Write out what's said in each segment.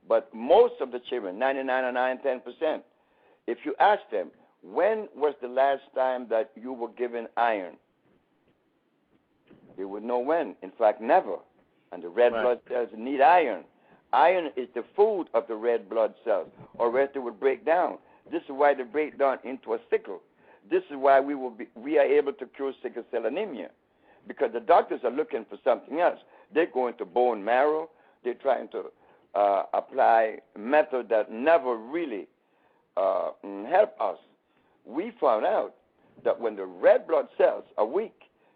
But most of the children, 99.9%, if you ask them, when was the last time that you were given iron? They would know when. In fact, never. And the red blood cells need iron. Iron is the food of the red blood cells, or else they would break down. This is why they break down into a sickle. This is why we are able to cure sickle cell anemia, because the doctors are looking for something else. They're going to bone marrow. They're trying to apply method that never really help us. We found out that when the red blood cells are weak,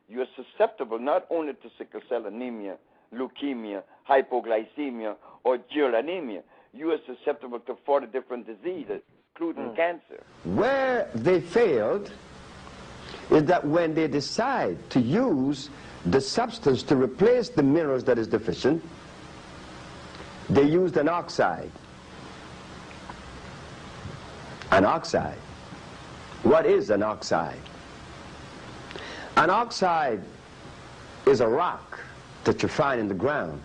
you're susceptible not only to sickle cell anemia, leukemia, hypoglycemia, or dual anemia. You are susceptible to 40 different diseases, including cancer. Where they failed is that when they decide to use the substance to replace the minerals that is deficient, they used an oxide. An oxide. What is an oxide? An oxide is a rock that you find in the ground.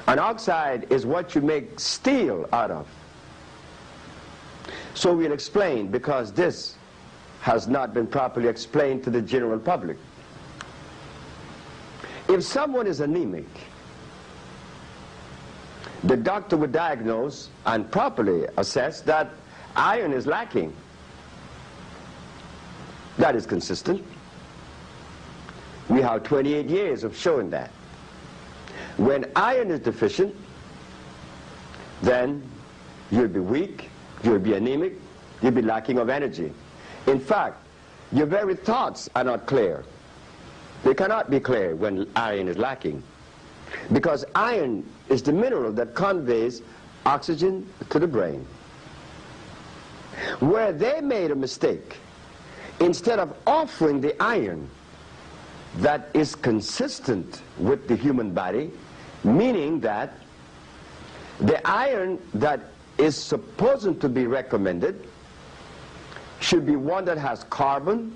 An oxide is what you make steel out of. So we'll explain, because this has not been properly explained to the general public. If someone is anemic, the doctor would diagnose and properly assess that iron is lacking. That is consistent. We have 28 years of showing that. When iron is deficient, then you'll be weak, you'll be anemic, you'll be lacking of energy. In fact, your very thoughts are not clear. They cannot be clear when iron is lacking, because iron is the mineral that conveys oxygen to the brain. Where they made a mistake, instead of offering the iron that is consistent with the human body, meaning that the iron that is supposed to be recommended should be one that has carbon,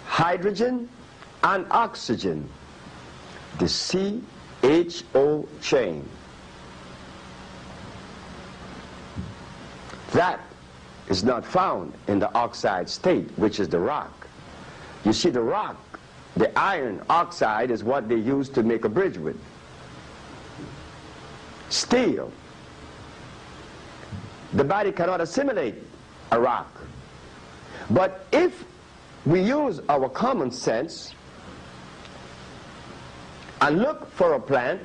hydrogen, and oxygen, the CHO chain. That is not found in the oxide state, which is the rock. You see, the rock, the iron oxide, is what they use to make a bridge with. Steel. The body cannot assimilate a rock. But if we use our common sense and look for a plant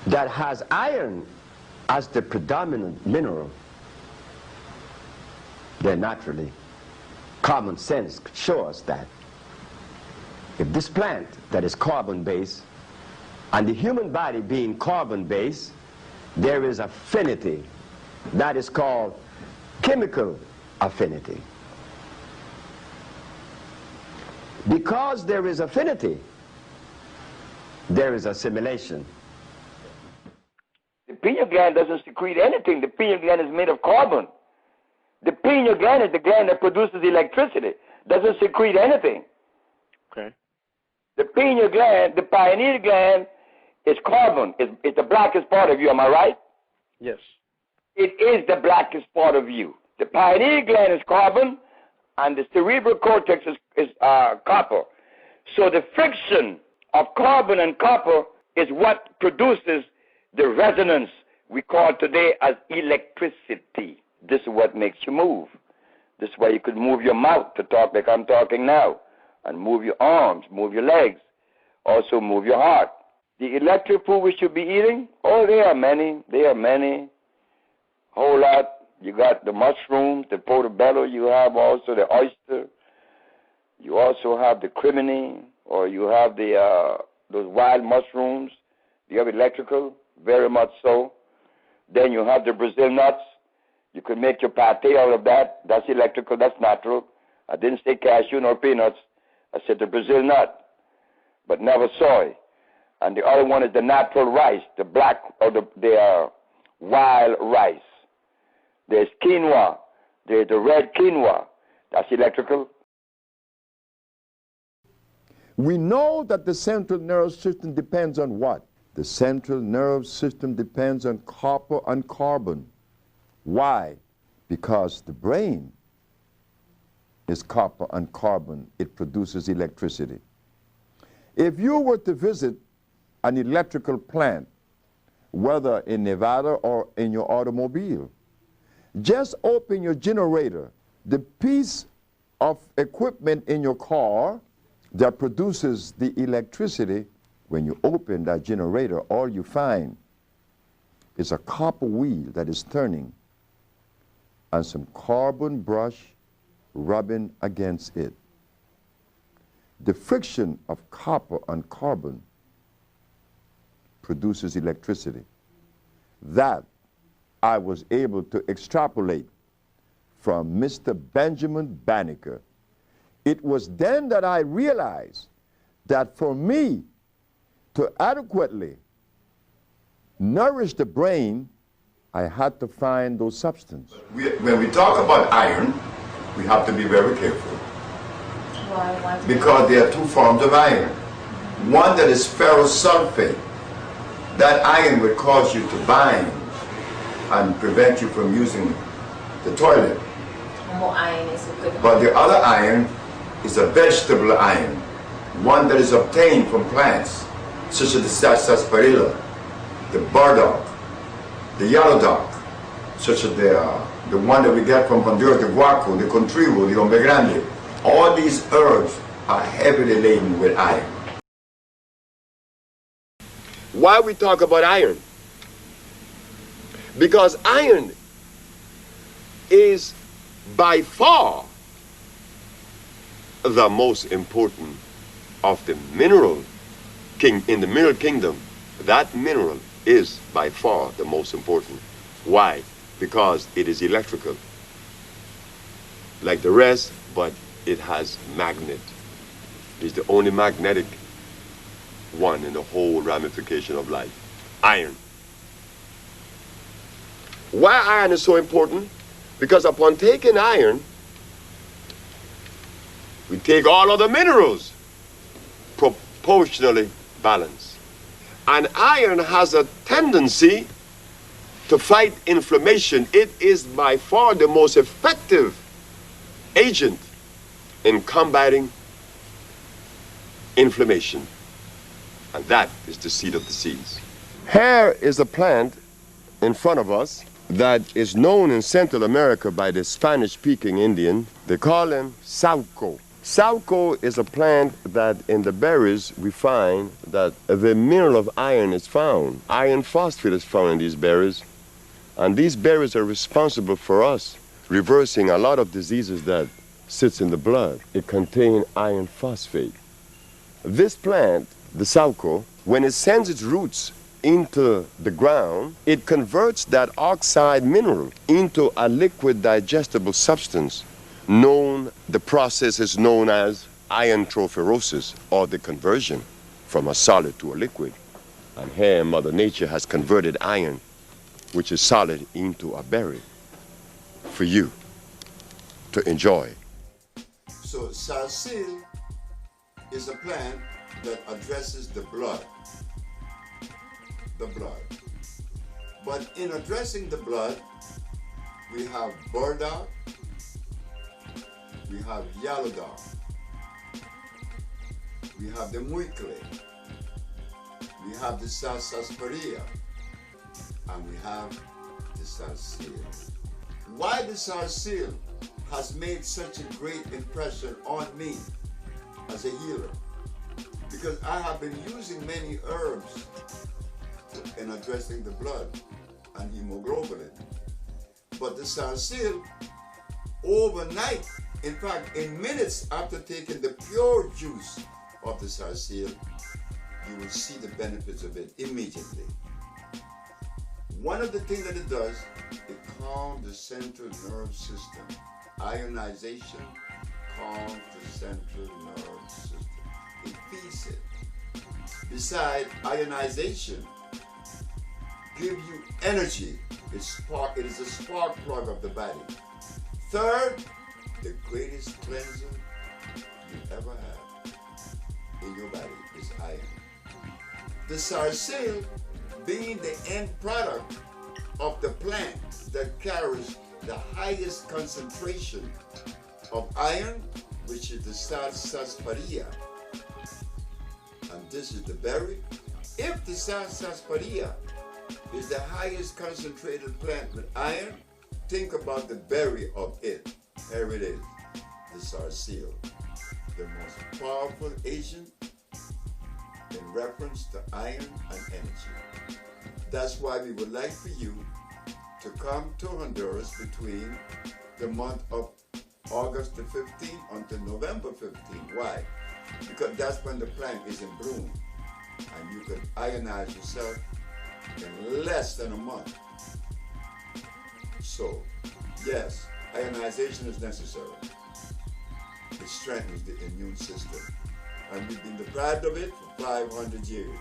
that has iron as the predominant mineral, then naturally common sense could show us that if this plant that is carbon-based, and the human body being carbon-based, there is affinity. That is called chemical affinity. Because there is affinity, there is assimilation. The pineal gland doesn't secrete anything. The pineal gland is made of carbon. The pineal gland is the gland that produces electricity. Doesn't secrete anything. Okay. The pineal gland, the pineal gland, is carbon. It's the blackest part of you. Am I right? Yes. It is the blackest part of you. The pineal gland is carbon, and the cerebral cortex is copper. So the friction of carbon and copper is what produces the resonance we call today as electricity. This is what makes you move. This is why you could move your mouth to talk like I'm talking now, and move your arms, move your legs, also move your heart. The electric food we should be eating, oh, there are many. There are many. Whole lot. You got the mushrooms, the portobello. You have also the oyster. You also have the crimini, or you have the those wild mushrooms. You have electrical, very much so. Then you have the Brazil nuts. You could make your pate out of that. That's electrical. That's natural. I didn't say cashew nor peanuts. I said the Brazil nut, but never soy. And the other one is the natural rice, the black or the wild rice. There's quinoa. There's the red quinoa. That's electrical. We know that the central nervous system depends on what? The central nervous system depends on copper and carbon. Why? Because the brain is copper and carbon. It produces electricity. If you were to visit an electrical plant, whether in Nevada or in your automobile, just open your generator. The piece of equipment in your car that produces the electricity, when you open that generator, all you find is a copper wheel that is turning and some carbon brush rubbing against it. The friction of copper and carbon produces electricity. That I was able to extrapolate from Mr. Benjamin Banneker. It was then that I realized that for me to adequately nourish the brain, I had to find those substances. When we talk about iron, we have to be very careful. Why? Because there are two forms of iron. One that is ferrosulfate. That iron would cause you to bind and prevent you from using the toilet. But the other iron is a vegetable iron, one that is obtained from plants, such as the sarsaparilla, the burdock, the yellow dock, such as the one that we get from Honduras, the guaco, the contribu, the hombre grande. All these herbs are heavily laden with iron. Why we talk about iron? Because iron is by far the most important of the mineral in the mineral kingdom. That mineral is by far the most important. Why? Because it is electrical, like the rest, but it has magnet. It's the only magnetic one in the whole ramification of life. Iron. Why iron is so important? Because upon taking iron, we take all other minerals proportionally balanced. And iron has a tendency to fight inflammation. It is by far the most effective agent in combating inflammation. And that is the seed of disease. Here is a plant in front of us that is known in Central America by the Spanish-speaking Indian. They call him sauco. Sauco is a plant that in the berries we find that the mineral of iron is found. Iron phosphate is found in these berries. And these berries are responsible for us reversing a lot of diseases that sits in the blood. It contains iron phosphate. This plant, the sauco, when it sends its roots into the ground, it converts that oxide mineral into a liquid digestible substance the process is known as iontrophoresis, or the conversion from a solid to a liquid. And here Mother Nature has converted iron, which is solid, into a berry for you to enjoy. So sarsil is a plant that addresses the blood. But in addressing the blood, we have burdock, we have yellow dock, we have the wrinkle, we have the sarsaparilla, and we have the sarsil. Why the sarsil has made such a great impression on me as a healer? Because I have been using many herbs in addressing the blood and hemoglobin. But the sarsil, overnight, in fact, in minutes after taking the pure juice of the sarsil, you will see the benefits of it immediately. One of the things that it does, it calms the central nerve system. Ionization calms the central nerve system. It feeds it. Besides, ionization gives you energy. It is a spark plug of the body. Third, the greatest cleanser you ever had. in your body is iron. The sarcelle being the end product of the plant that carries the highest concentration of iron, which is the sarsaparilla. And this is the berry. If the sarsaparilla is the highest concentrated plant with iron, think about the berry of it. Here it is, the sarcelle, the most powerful agent in reference to iron and energy. That's why we would like for you to come to Honduras between the month of August the 15th until November 15th. Why? Because that's when the plant is in bloom, and you can ionize yourself in less than a month. So, yes, ionization is necessary. It strengthens the immune system, and we've been deprived of it for 500 years.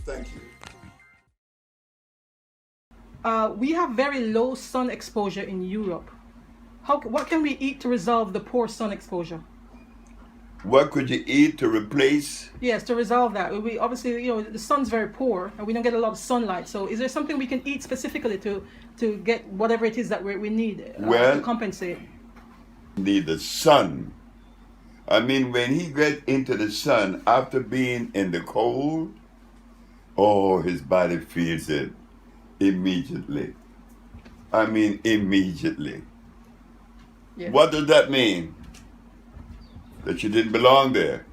Thank you. We have very low sun exposure in Europe. What can we eat to resolve the poor sun exposure? What could you eat to replace? Yes, to resolve that. We obviously, the sun's very poor and we don't get a lot of sunlight. So is there something we can eat specifically to get whatever it is that we need to compensate? Need the sun. I mean, when he gets into the sun after being in the cold, oh, his body feels it immediately. I mean, immediately. Yes. What does that mean? That you didn't belong there.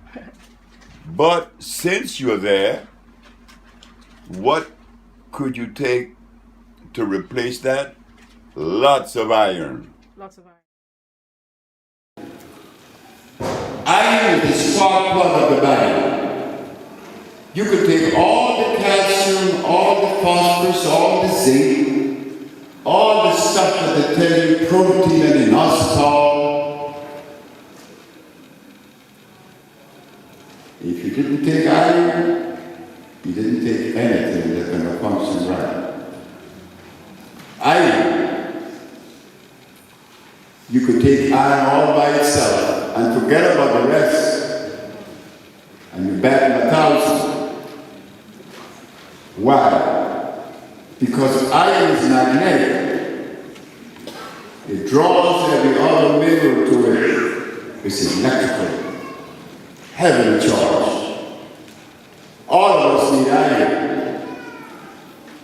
But since you're there, what could you take to replace that? Lots of iron. Lots of iron. Iron is the spark plug of the body. You could take all the calcium, all the phosphorus, all the zinc, all the stuff that they tell you, protein and inositol. If you didn't take iron, you didn't take anything that's going to function right. Iron, you could take iron all by itself and forget about the rest, and you're back in 1,000. Why? Because iron is magnetic. It draws every other mineral to it. It's electrical. Heavily charged. All of us need iron.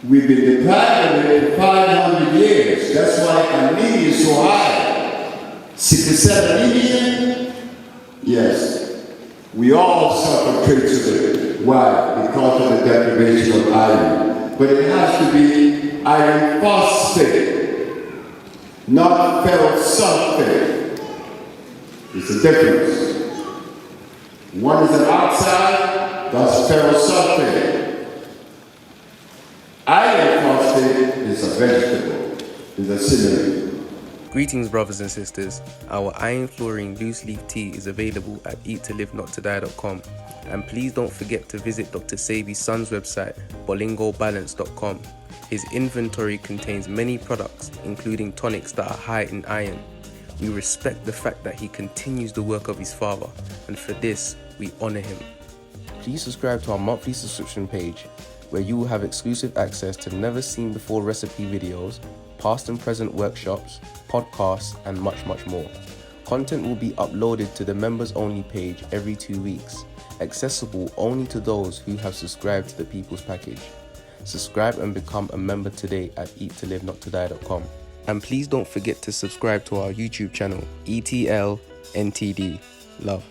We've been deprived of it for 500 years. That's why anemia is so high. Sickle cell anemia? Yes. We all suffer traits of it. Why? Because of the deprivation of iron. But it has to be iron phosphate, not ferrous sulfate. It's a difference. One is an oxide, that's ferrous sulfate. Iron phosphate is a vegetable, is a cinnamon. Greetings, brothers and sisters. Our iron fluorine loose leaf tea is available at eattolivenottoDie.com. And please don't forget to visit Dr. Sebi's son's website, bolingobalance.com. His inventory contains many products, including tonics that are high in iron. We respect the fact that he continues the work of his father, and for this, we honor him. Please subscribe to our monthly subscription page, where you will have exclusive access to never seen before recipe videos, past and present workshops, podcasts, and much, much more. Content will be uploaded to the members only page every 2 weeks, accessible only to those who have subscribed to the People's Package. Subscribe and become a member today at eattolivenottoDie.com. And please don't forget to subscribe to our YouTube channel, ETL NTD. Love.